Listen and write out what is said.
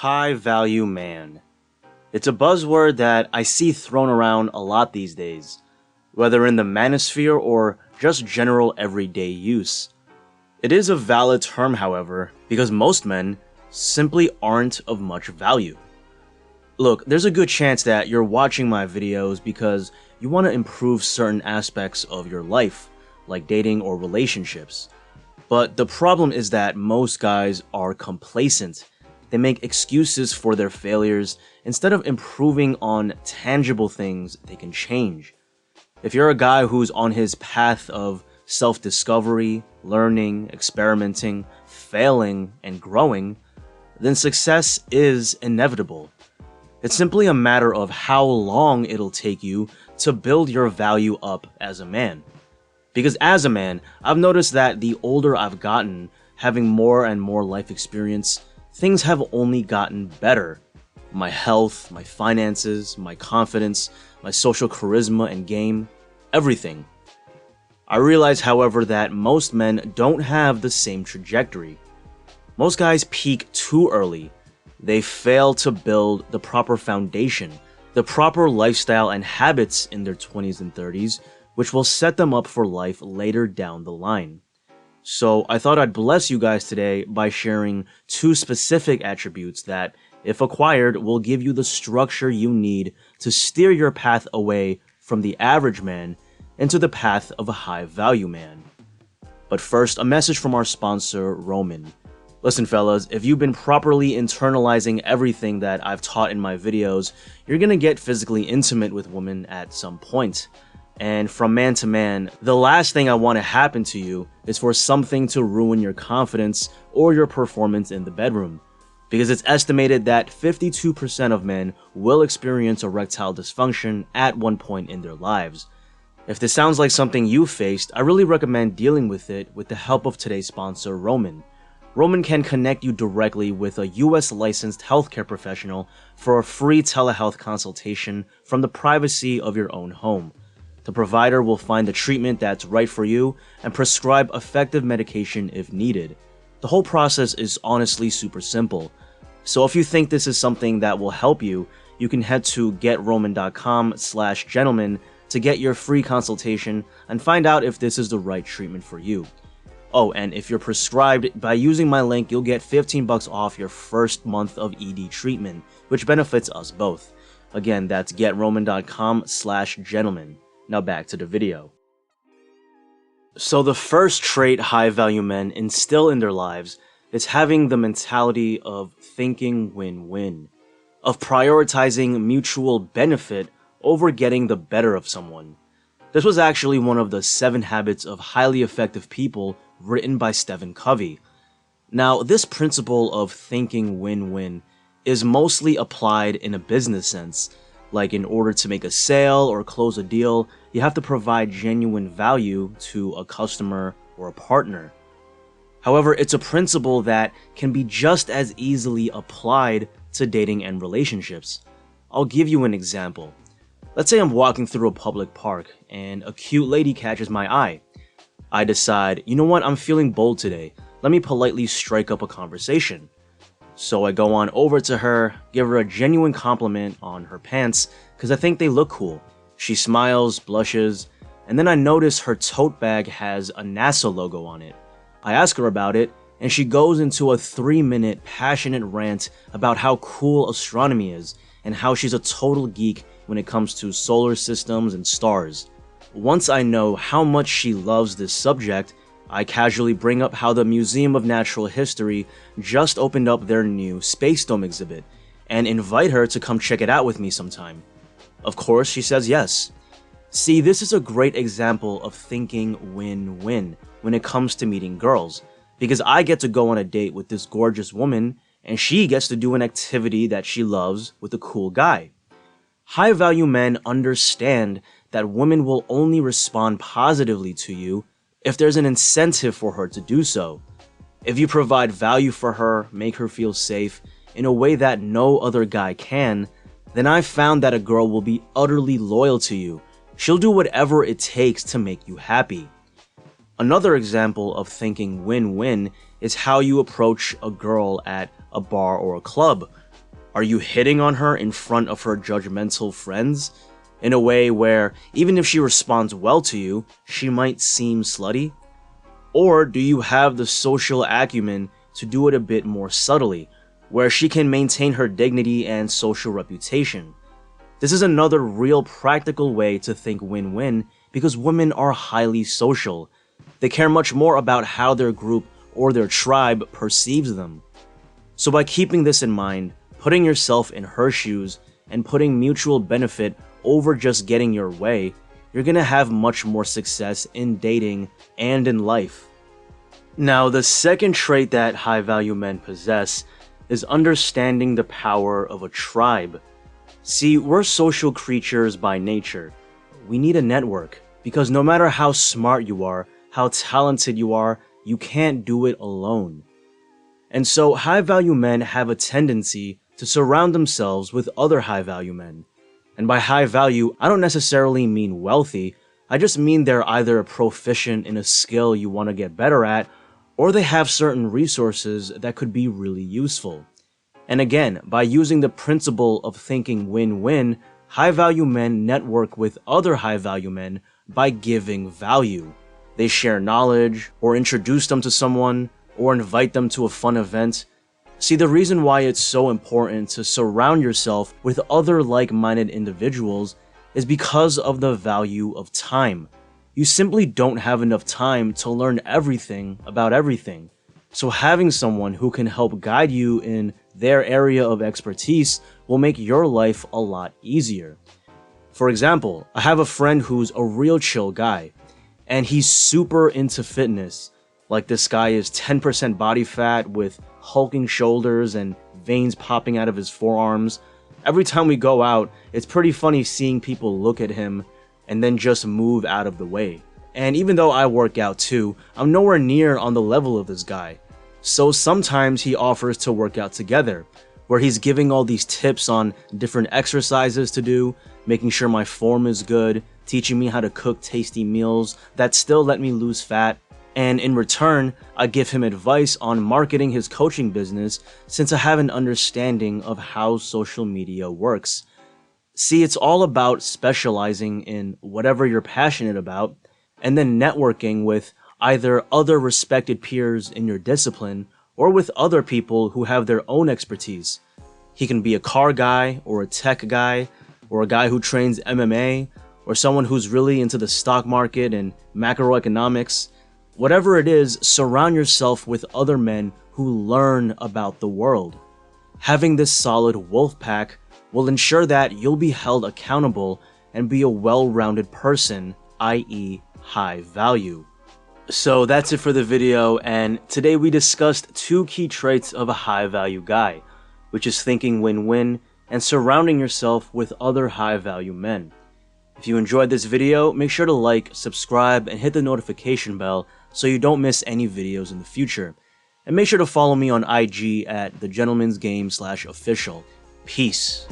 High value man. It's a buzzword that I see thrown around a lot these days, whether in the manosphere or just general everyday use. It is a valid term, however, because most men simply aren't of much value. Look, there's a good chance that you're watching my videos because you want to improve certain aspects of your life, like dating or relationships. But the problem is that most guys are complacent. They make excuses for their failures instead of improving on tangible things they can change. If you're a guy who's on his path of self-discovery, learning, experimenting, failing, and growing, then success is inevitable. It's simply a matter of how long it'll take you to build your value up as a man. Because as a man, I've noticed that the older I've gotten, having more and more life experience, things have only gotten better. My health, my finances, my confidence, my social charisma and game, everything. I realize, however, that most men don't have the same trajectory. Most guys peak too early. They fail to build the proper foundation, the proper lifestyle and habits in their 20s and 30s, which will set them up for life later down the line. So I thought I'd bless you guys today by sharing 2 specific attributes that, if acquired, will give you the structure you need to steer your path away from the average man into the path of a high-value man. But first, a message from our sponsor, Roman. Listen fellas, if you've been properly internalizing everything that I've taught in my videos, you're gonna get physically intimate with women at some point. And from man to man, the last thing I want to happen to you is for something to ruin your confidence or your performance in the bedroom. Because it's estimated that 52% of men will experience erectile dysfunction at one point in their lives. If this sounds like something you faced, I really recommend dealing with it with the help of today's sponsor, Roman. Roman can connect you directly with a US licensed healthcare professional for a free telehealth consultation from the privacy of your own home. The provider will find the treatment that's right for you and prescribe effective medication if needed. The whole process is honestly super simple. So if you think this is something that will help you, you can head to getroman.com/gentleman to get your free consultation and find out if this is the right treatment for you. Oh, and if you're prescribed, by using my link, you'll get $15 off your first month of ED treatment, which benefits us both. Again, that's getroman.com/gentleman. Now back to the video. So the first trait high-value men instill in their lives is having the mentality of thinking win-win, of prioritizing mutual benefit over getting the better of someone. This was actually one of the 7 habits of highly effective people written by Stephen Covey. Now, this principle of thinking win-win is mostly applied in a business sense. Like, in order to make a sale or close a deal, you have to provide genuine value to a customer or a partner. However, it's a principle that can be just as easily applied to dating and relationships. I'll give you an example. Let's say I'm walking through a public park and a cute lady catches my eye. I decide, you know what, I'm feeling bold today. Let me politely strike up a conversation. So I go on over to her, give her a genuine compliment on her pants because I think they look cool. She smiles, blushes, and then I notice her tote bag has a NASA logo on it. I ask her about it, and she goes into a 3-minute passionate rant about how cool astronomy is and how she's a total geek when it comes to solar systems and stars. Once I know how much she loves this subject, I casually bring up how the Museum of Natural History just opened up their new Space Dome exhibit and invite her to come check it out with me sometime. Of course, she says yes. See, this is a great example of thinking win-win when it comes to meeting girls, because I get to go on a date with this gorgeous woman and she gets to do an activity that she loves with a cool guy. High-value men understand that women will only respond positively to you if there's an incentive for her to do so. If you provide value for her, make her feel safe in a way that no other guy can, then I've found that a girl will be utterly loyal to you. She'll do whatever it takes to make you happy. Another example of thinking win-win is how you approach a girl at a bar or a club. Are you hitting on her in front of her judgmental friends in a way where even if she responds well to you, she might seem slutty? Or do you have the social acumen to do it a bit more subtly, where she can maintain her dignity and social reputation? This is another real practical way to think win-win because women are highly social. They care much more about how their group or their tribe perceives them. So by keeping this in mind, putting yourself in her shoes, and putting mutual benefit over just getting your way, you're gonna have much more success in dating and in life. Now, the second trait that high-value men possess is understanding the power of a tribe. See, we're social creatures by nature. We need a network, because no matter how smart you are, how talented you are, you can't do it alone. And so high-value men have a tendency to surround themselves with other high-value men. And by high value, I don't necessarily mean wealthy, I just mean they're either proficient in a skill you want to get better at, or they have certain resources that could be really useful. And again, by using the principle of thinking win-win, high-value men network with other high-value men by giving value. They share knowledge, or introduce them to someone, or invite them to a fun event. See, the reason why it's so important to surround yourself with other like-minded individuals is because of the value of time. You simply don't have enough time to learn everything about everything. So having someone who can help guide you in their area of expertise will make your life a lot easier. For example, I have a friend who's a real chill guy, and he's super into fitness. Like, this guy is 10% body fat with hulking shoulders and veins popping out of his forearms. Every time we go out, it's pretty funny seeing people look at him and then just move out of the way. And even though I work out too, I'm nowhere near on the level of this guy. So sometimes he offers to work out together, where he's giving all these tips on different exercises to do, making sure my form is good, teaching me how to cook tasty meals that still let me lose fat. And in return, I give him advice on marketing his coaching business since I have an understanding of how social media works. See, it's all about specializing in whatever you're passionate about and then networking with either other respected peers in your discipline or with other people who have their own expertise. He can be a car guy or a tech guy or a guy who trains MMA or someone who's really into the stock market and macroeconomics. Whatever it is, surround yourself with other men who learn about the world. Having this solid wolf pack will ensure that you'll be held accountable and be a well-rounded person, i.e. high value. So that's it for the video, and today we discussed two key traits of a high value guy, which is thinking win-win and surrounding yourself with other high value men. If you enjoyed this video, make sure to like, subscribe, and hit the notification bell so you don't miss any videos in the future. And make sure to follow me on IG at thegentleman'sgame.official. Peace.